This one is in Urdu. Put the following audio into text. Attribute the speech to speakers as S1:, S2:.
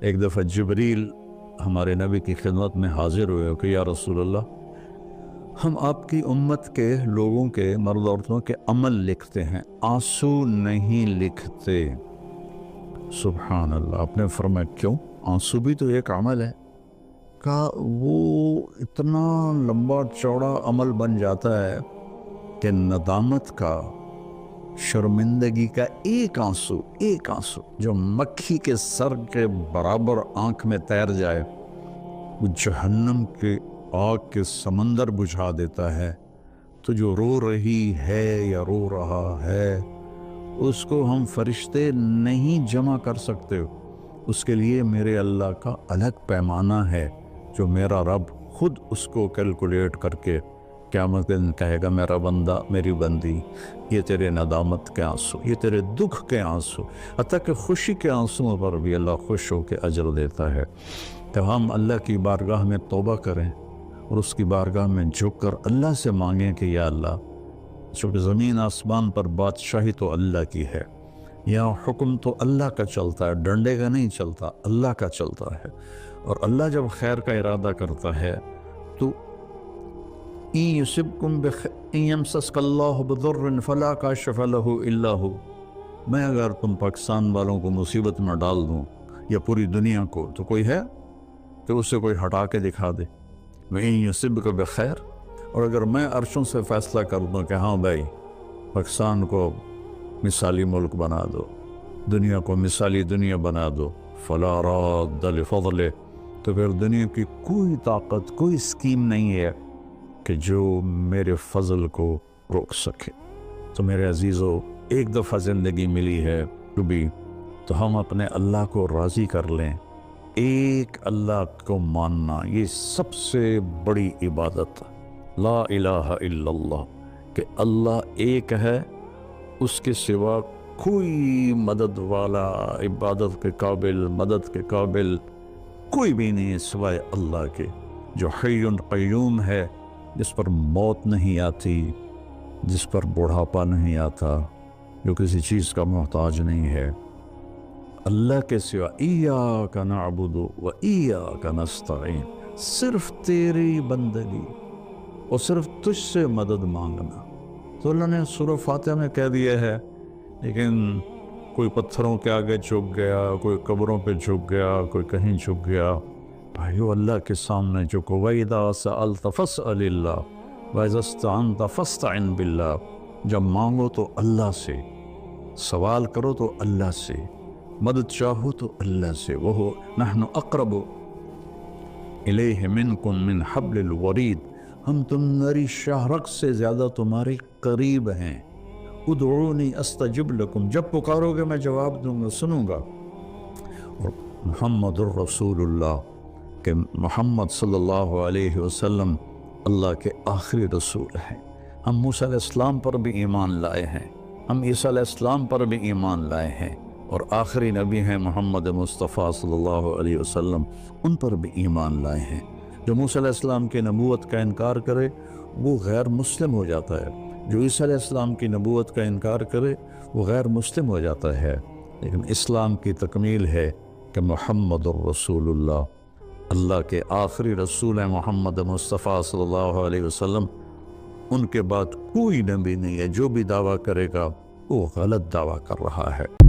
S1: ایک دفعہ جبریل ہمارے نبی کی خدمت میں حاضر ہوئے کہ یا رسول اللہ، ہم آپ کی امت کے لوگوں کے مرد عورتوں کے عمل لکھتے ہیں، آنسو نہیں لکھتے۔ سبحان اللہ۔ آپ نے فرمایا کیوں؟ آنسو بھی تو ایک عمل ہے۔ کہا وہ اتنا لمبا چوڑا عمل بن جاتا ہے کہ ندامت کا، شرمندگی کا ایک آنسو جو مکھی کے سر کے برابر آنکھ میں تیر جائے، وہ جہنم کے آگ کے سمندر بجھا دیتا ہے۔ تو جو رو رہی ہے یا رو رہا ہے، اس کو ہم فرشتے نہیں جمع کر سکتے۔ اس کے لیے میرے اللہ کا الگ پیمانہ ہے جو میرا رب خود اس کو کیلکولیٹ کر کے قیامت کے دن کہے گا، میرا بندہ، میری بندی، یہ تیرے ندامت کے آنسو، یہ تیرے دکھ کے آنسو، حتیٰ کہ خوشی کے آنسو پر بھی اللہ خوش ہو کے اجر دیتا ہے۔ تو ہم اللہ کی بارگاہ میں توبہ کریں اور اس کی بارگاہ میں جھک کر اللہ سے مانگیں کہ یا اللہ، چونکہ زمین آسمان پر بادشاہی تو اللہ کی ہے، یہاں حکم تو اللہ کا چلتا ہے، ڈنڈے کا نہیں چلتا، اللہ کا چلتا ہے۔ اور اللہ جب خیر کا ارادہ کرتا ہے تو إِن يَمْسَسْكَ اللَّهُ بِضُرٍّ فَلَا كَاشِفَ لَهُ إِلَّا هُوَ، میں اگر تم پاکستان والوں کو مصیبت میں ڈال دوں یا پوری دنیا کو، تو کوئی ہے کہ اسے کوئی ہٹا کے دکھا دے؟ وَإِن يُصِبْكَ بِخَيْرٍ، اور اگر میں عرشوں سے فیصلہ کر دوں کہ ہاں بھائی پاکستان کو مثالی ملک بنا دو، دنیا کو مثالی دنیا بنا دو، فَلَا رَادَّ لِفَضْلِهِ، تو پھر دنیا کی کوئی طاقت، کوئی اسکیم نہیں ہے کہ جو میرے فضل کو روک سکے۔ تو میرے عزیزو، ایک دفعہ زندگی ملی ہے کبھی، تو ہم اپنے اللہ کو راضی کر لیں۔ ایک اللہ کو ماننا، یہ سب سے بڑی عبادت، لا الہ الا اللہ، کہ اللہ ایک ہے، اس کے سوا کوئی مدد والا، عبادت کے قابل، مدد کے قابل کوئی بھی نہیں سوائے اللہ کے، جو حی قیوم ہے، جس پر موت نہیں آتی، جس پر بڑھاپا نہیں آتا، جو کسی چیز کا محتاج نہیں ہے۔ اللہ کے سوا ایاک نعبد و ایاک نستعین، صرف تیری بندگی اور صرف تجھ سے مدد مانگنا۔ تو اللہ نے سورہ فاتحہ میں کہہ دیا ہے، لیکن کوئی پتھروں کے آگے جھک گیا، کوئی قبروں پہ جھک گیا، کوئی کہیں جھک گیا۔ بھائیو، اللہ کے سامنے جھکو۔ وَإِذَا سَأَلْتَ فَاسْأَلِ اللَّهَ وَإِذَا اسْتَعَنْتَ فَاسْتَعِنْ بِاللَّهِ، جب مانگو تو اللہ سے، سوال کرو تو اللہ سے، مدد چاہو تو اللہ سے۔ وَهُوَ نَحْنُ أَقْرَبُ إِلَيْهِ مِنْكُمْ مِنْ حَبْلِ الْوَرِيدِ، ہم تمہاری شاہ رگ سے زیادہ تمہارے قریب ہیں۔ ادعونی استجب لکم، جب پکارو گے میں جواب دوں گا، سنوں گا۔ اور محمد الرسول اللہ، کہ محمد صلی اللہ علیہ وسلم اللہ کے آخری رسول ہیں۔ ہم موسیٰ علیہ السلام پر بھی ایمان لائے ہیں، ہم عیسیٰ علیہ السلام پر بھی ایمان لائے ہیں، اور آخری نبی ہیں محمد مصطفیٰ صلی اللہ علیہ وسلم، ان پر بھی ایمان لائے ہیں۔ جو موسیٰ علیہ السلام کی نبوت کا انکار کرے وہ غیر مسلم ہو جاتا ہے، جو عیسیٰ علیہ السلام کی نبوت کا انکار کرے وہ غیر مسلم ہو جاتا ہے۔ لیکن اسلام کی تکمیل ہے کہ محمد الرسول اللہ، اللہ کے آخری رسول ہیں محمد مصطفیٰ صلی اللہ علیہ وسلم، ان کے بعد کوئی نبی نہیں ہے۔ جو بھی دعویٰ کرے گا وہ غلط دعویٰ کر رہا ہے۔